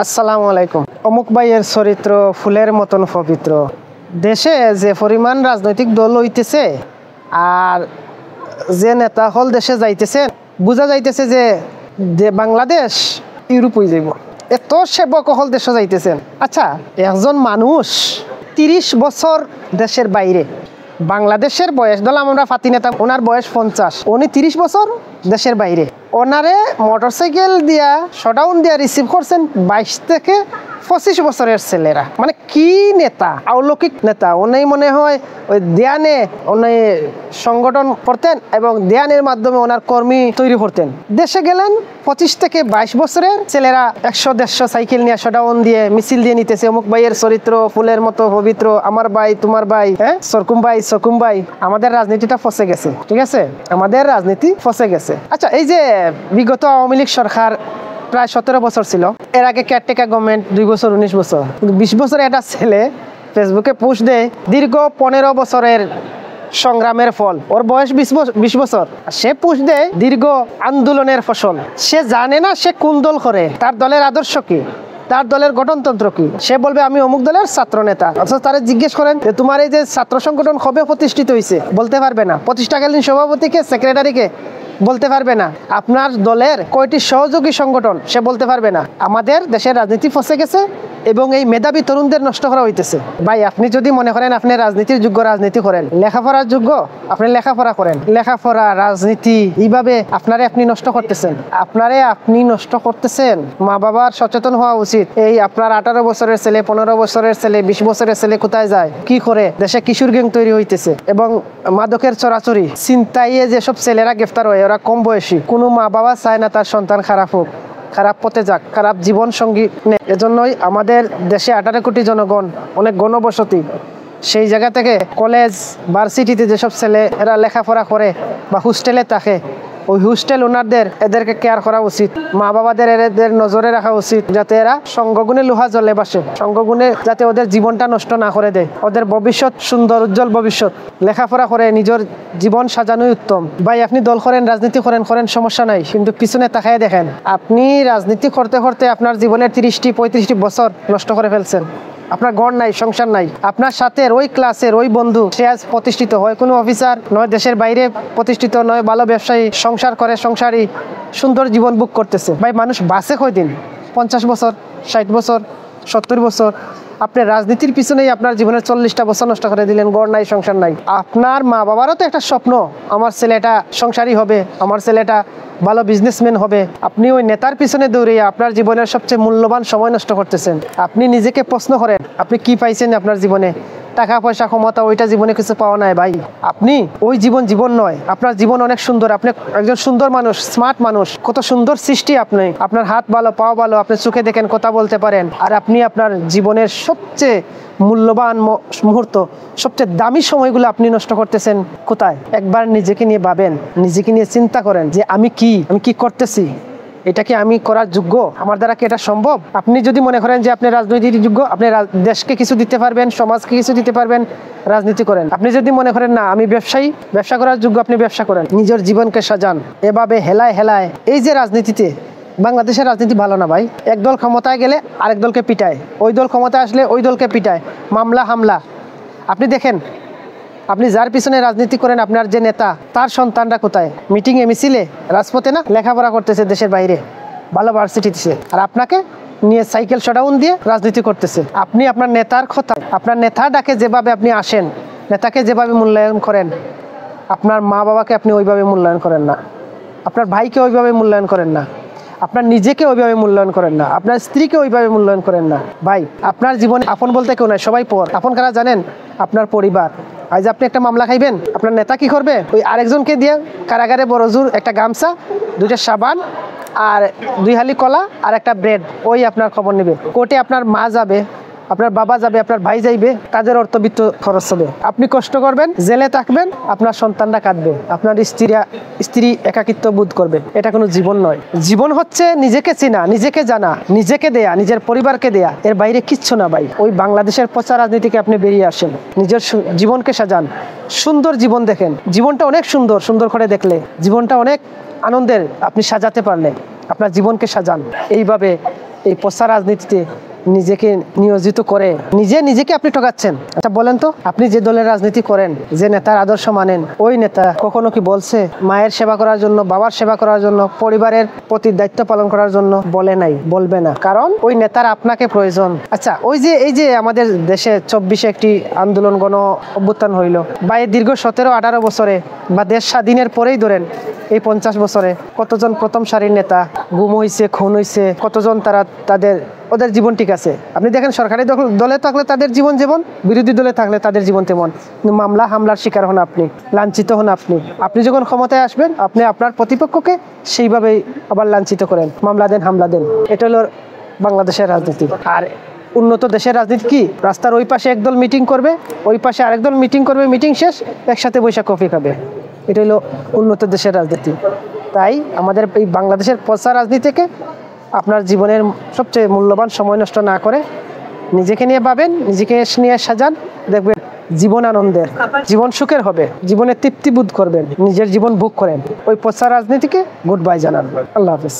আসসালামু আলাইকুম। অমুক ভাইয়ের চরিত্র ফুলের মতন পবিত্র। দেশে যে পরিমাণ রাজনৈতিক দল হইতেছে আর যে নেতা হল দেশে যাইতেছে, বোঝা যাইতেছে যে বাংলাদেশ ইউরোপ হয়ে যাইব। এত সেবক হল দেশে যাইতেছেন। আচ্ছা, একজন মানুষ ৩০ বছর দেশের বাইরে, বাংলাদেশের বয়স ধরলাম আমরা ফাতি নেতা, ওনার বয়স 50, উনি 30 বছর দেশের বাইরে। ওনারে মোটরসাইকেল দিয়া শটাউন দিয়া রিসিভ করছেন 22 থেকে 25 বছরের ছেলেরা। মানে কি নেতা, অলৌকিক নেতা। উনি মনে হয় ওই দেয়ানে উনি সংগঠন করতেন এবং দেয়ানের মাধ্যমে ওনার কর্মী তৈরি করতেন। দেশে গেলেন 25 থেকে 22 বছরের ছেলেরা 100-150 সাইকেল নিয়ে শটাউন দিয়ে মিছিল দিয়ে নিতেছে। অমুক ভাইয়ের চরিত্র ফুলের মতো পবিত্র, আমার ভাই তোমার ভাই, হ্যাঁ সরকুম ভাই। আমাদের রাজনীতিটা ফসে গেছে, ঠিক আছে, আমাদের রাজনীতি ফসে গেছে। আচ্ছা, এই যে বিগত আওয়ামী লীগ সরকার প্রায় 17 বছর ছিল, এর আগে কেয়ারটেকার গভর্নমেন্ট 2 বছর 19 বছর, 20 বছরের একটা ছেলে ফেসবুকে পোস্ট দেয় দীর্ঘ 15 বছরের সংগ্রামের ফল। ওর বয়স 20 বছর, সে পোস্ট দেয় দীর্ঘ আন্দোলনের ফসল। সে জানে না সে কোন দল করে, তার দলের আদর্শ কি, তার দলের গঠনতন্ত্র কি। সে বলবে আমি অমুক দলের ছাত্র নেতা। অথচ তারা জিজ্ঞেস করেন যে তোমার এই যে ছাত্র সংগঠন কবে প্রতিষ্ঠিত হয়েছে, বলতে পারবে না। প্রতিষ্ঠাকালীন সভাপতিকে, সেক্রেটারিকে বলতে পারবে না। আপনার দলের কয়টি সহযোগী সংগঠন, সে বলতে পারবে না। আমাদের দেশের রাজনীতি ফসে গেছে এবং এই মেধাবী তরুণদের নষ্ট করা হইতেছে। ভাই, আপনি যদি মনে করেন আপনি রাজনীতির যোগ্য রাজনীতি করেন, লেখাপড়ার যোগ্য, আপনি লেখাপড়া করেন। লেখাপড়া, রাজনীতি, এইভাবে আপনি নষ্ট করতেছেন। আপনি নষ্ট করতেছেন। মা বাবার সচেতন হওয়া উচিত। এই আপনার 18 বছরের ছেলে, 15 বছরের ছেলে, 20 বছরের ছেলে কোথায় যায়, কি করে? দেশে কিশোর গ্যাং তৈরি হইতেছে এবং মাদকের চরাচরি, ছিনতাইয়ে যেসব ছেলেরা গ্রেফতার হয় ওরা কম বয়সী। কোনো মা বাবা চায় না তার সন্তান খারাপ হোক, খারাপ পথে যাক, খারাপ জীবন সঙ্গী। এজন্যই আমাদের দেশে 18 কোটি জনগণ, অনেক গণবসতি। সেই জায়গা থেকে কলেজ, ভার্সিটিতে যেসব ছেলে এরা লেখাপড়া করে বা হোস্টেলে থাকে, ওই হোস্টেল ওনারদের এদেরকে কেয়ার করা উচিত। মা বাবাদের এদের নজরে রাখা উচিত, যাতে এরা সঙ্গগুণে লোহা জলে বাসে, সঙ্গগুণে যাতে ওদের জীবনটা নষ্ট না করে দেয়। ওদের ভবিষ্যৎ সুন্দর, উজ্জ্বল ভবিষ্যৎ। লেখাপড়া করে নিজের জীবন সাজানোই উত্তম। ভাই, আপনি দল করেন, রাজনীতি করেন, সমস্যা নাই, কিন্তু পিছনে তাকায় দেখেন আপনি রাজনীতি করতে করতে আপনার জীবনের 30-35 বছর নষ্ট করে ফেলছেন। আপনার ঘর নাই, সংসার নাই। আপনার সাথে ওই ক্লাসের ওই বন্ধু, সে আজ প্রতিষ্ঠিত, হয় কোনো অফিসার, নয় দেশের বাইরে প্রতিষ্ঠিত, নয় ভালো ব্যবসায়ী, সংসার করে, সংসারী সুন্দর জীবন বুক করতেছে। ভাই, মানুষ বাঁচে কয়দিন? 50 বছর, 60 বছর, 70 বছর। আপনি রাজনীতির পিছনেই আপনার জীবনের 40টা বছর নষ্ট করে দিলেন। ঘর নাই, সংসার নাই। আপনার মা বাবারও তো একটা স্বপ্ন, আমার ছেলেটা সংসারী হবে, আমার ছেলেটা ভালো বিজনেসম্যান হবে। আপনি ওই নেতার পিছনে দৌড়িয়ে আপনার জীবনের সবচেয়ে মূল্যবান সময় নষ্ট করতেছেন। আপনি নিজেকে প্রশ্ন করেন, আপনি কি পাইছেন আপনার জীবনে? টাকা পয়সা, ক্ষমতা, ওইটা জীবনে কিছু পাওয়া নাই ভাই। আপনি ওই জীবন নয়। আপনার জীবন অনেক সুন্দর। আপনি একজন সুন্দর মানুষ, স্মার্ট মানুষ, কত সুন্দর সৃষ্টি আপনি। আপনার হাত ভালো, পাও ভালো, আপনি চোখে দেখেন, কথা বলতে পারেন। আর আপনি আপনার জীবনের সবচেয়ে মূল্যবান মুহূর্ত, সবচেয়ে দামি সময়গুলো আপনি নষ্ট করতেছেন কোথায়? একবার নিজেকে নিয়ে ভাবেন, নিজেকে নিয়ে চিন্তা করেন যে আমি কি করতেছি, এটা কি আমি করার যোগ্য? আমার দ্বারা কি এটা সম্ভব? আপনি যদি মনে করেন যে আপনি রাজনৈতিক যোগ্য, আপনি দেশকে কিছু দিতে পারবেন, সমাজকে কিছু দিতে পারবেন, রাজনীতি করেন। আপনি যদি মনে করেন না আমি ব্যবসা করার যোগ্য, আপনি ব্যবসা করেন। নিজের জীবনকে সাজান। এভাবে হেলায় এই যে রাজনীতিতে, বাংলাদেশের রাজনীতি ভালো না ভাই। এক দল ক্ষমতায় গেলে আরেক দলকে পিটায়, ওই দল ক্ষমতায় আসলে ওই দলকে পিটায়, মামলা হামলা। আপনি দেখেন, আপনি যার পিছনে রাজনীতি করেন, আপনার যে নেতা, তার সন্তানরা কোথায়? মিটিংয়ে, মিছিলে, রাজপথে না, লেখাপড়া করতেছে দেশের বাইরে, ভালো ভার্সিটিতে। আর আপনাকে নিয়ে সাইকেল শটাউন দিয়ে রাজনীতি করতেছে। আপনি আপনার নেতার কথা, আপনার নেতা ডাকে যেভাবে আপনি আসেন, নেতাকে যেভাবে মূল্যায়ন করেন, আপনার মা বাবাকে আপনি ওইভাবে মূল্যায়ন করেন না, আপনার ভাইকে ওইভাবে মূল্যায়ন করেন না, আপনার নিজেকে ওইভাবে মূল্যায়ন করেন না, আপনার স্ত্রীকে ওইভাবে মূল্যায়ন করেন না। ভাই, আপনার জীবনে আপন বলতে কেউ নাই, সবাই পর। আপন কারা জানেন? আপনার পরিবার। আজ আপনি একটা মামলা খাইবেন, আপনার নেতা কি করবে? ওই আরেকজনকে দিয়ে কারাগারে বড়জোর একটা গামছা, 2টা সাবান আর 2 হালি কলা আর একটা ব্রেড, ওই আপনার খবর নেবে। কোর্টে আপনার মা যাবে, আপনার বাবা যাবে, আপনার ভাই যাইবে, তাদের অর্থবিত্ত খরচ হবে। আপনি কষ্ট করবেন, জেলে থাকবেন, আপনার সন্তানরা কাঁদবে, আপনার স্ত্রী একাকিত্ব বোধ করবে। এটা কোনো জীবন নয়। জীবন হচ্ছে নিজেকে চেনা, নিজেকে জানা, নিজেকে দেয়া, নিজের পরিবারকে দেয়া, এর বাইরে কিচ্ছু না ভাই। ওই বাংলাদেশের পচা রাজনীতিকে আপনি বেরিয়ে আসেন, নিজের জীবনকে সাজান, সুন্দর জীবন দেখেন। জীবনটা অনেক সুন্দর করে দেখলে জীবনটা অনেক আনন্দের। আপনি সাজাতে পারলে আপনার জীবনকে সাজান। এইভাবে এই পচা রাজনীতিতে নিজেকে নিয়োজিত করে নিজেকে আপনি ঠকাচ্ছেন। আচ্ছা বলেন তো, আপনি যে দলের রাজনীতি করেন, যে নেতার আদর্শ মানেন, ওই নেতা কখনো কি বলছে মায়ের সেবা করার জন্য, বাবার সেবা করার জন্য, পরিবারের প্রতি দায়িত্ব পালন করার জন্য? বলে নাই, বলবে না, কারণ ওই নেতার আপনাকে প্রয়োজন। আচ্ছা এই যে আমাদের দেশে 24-এ একটি আন্দোলন গণ অভ্যুত্থান হইল, বা এই দীর্ঘ 17-18 বছরে, বা দেশ স্বাধীনের পরেই ধরেন এই 50 বছরে কতজন প্রথম সারির নেতা গুম হয়েছে, খুন হয়েছে, কতজন ওদের জীবন ঠিক আছে? আপনি দেখেন, সরকারি দলে থাকলে তাদের জীবন যেমন, বিরোধী দলে থাকলে তাদের জীবন তেমন। মামলা হামলার শিকার হন আপনি, লাঞ্ছিত হন আপনি যখন ক্ষমতায় আসবেন, আপনি আপনার প্রতিপক্ষকে সেইভাবেই আবার লাঞ্ছিত করেন, মামলা দেন, হামলা দেন। এটা হলো বাংলাদেশের রাজনীতি। আর উন্নত দেশের রাজনীতি কি? রাস্তার ওই পাশে একদল মিটিং করবে, ওই পাশে আরেকদল মিটিং করবে, মিটিং শেষ একসাথে বৈশাখ কফি খাবে। এটা হলো উন্নত দেশের রাজনীতি। তাই আমাদের এই বাংলাদেশের পচা রাজনীতিকে আপনার জীবনের সবচেয়ে মূল্যবান সময় নষ্ট না করে নিজেকে নিয়ে ভাবেন, নিজেকে নিয়ে সাজান, দেখবেন জীবন আনন্দের, জীবন সুখের হবে, জীবনে তৃপ্তি বোধ করবেন, নিজের জীবন ভোগ করেন। ওই পচা রাজনীতিকে গুড বাই জানান। আল্লাহ হাফেজ।